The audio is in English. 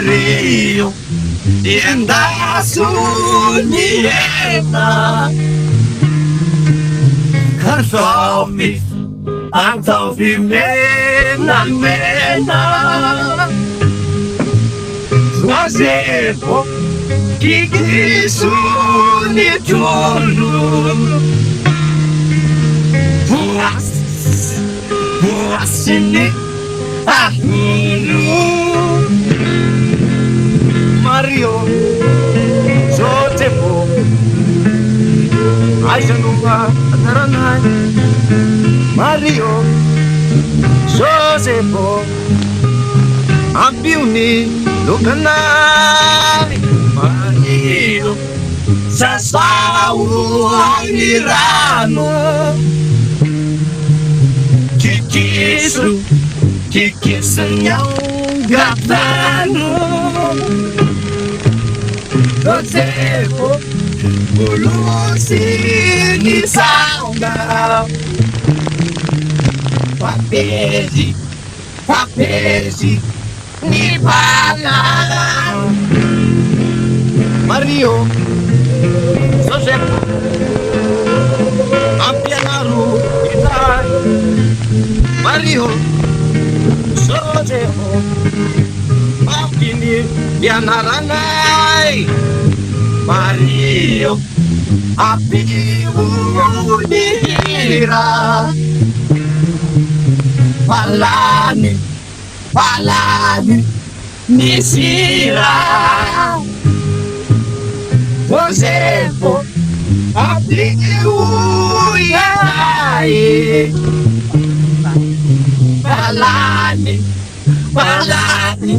Mario Tienda Suniena Kansomi Antofi Mena Mena Swazebo Kiki Suni Chulu Buasini Ahulu Mario Sotebo Aizanuba Ataranai Mario Sotebo Ampiuni Lukanai Mario Sasau Amirano Kikisu yang gatano Gozebo Bulusi ni sauna Papezi ni bala Mario Joseph Ampianaru Itai Mario Sojeho Pampini Pianaranai Mario Api Unira Palani Nisira Josepo Api Uyai Palani Palani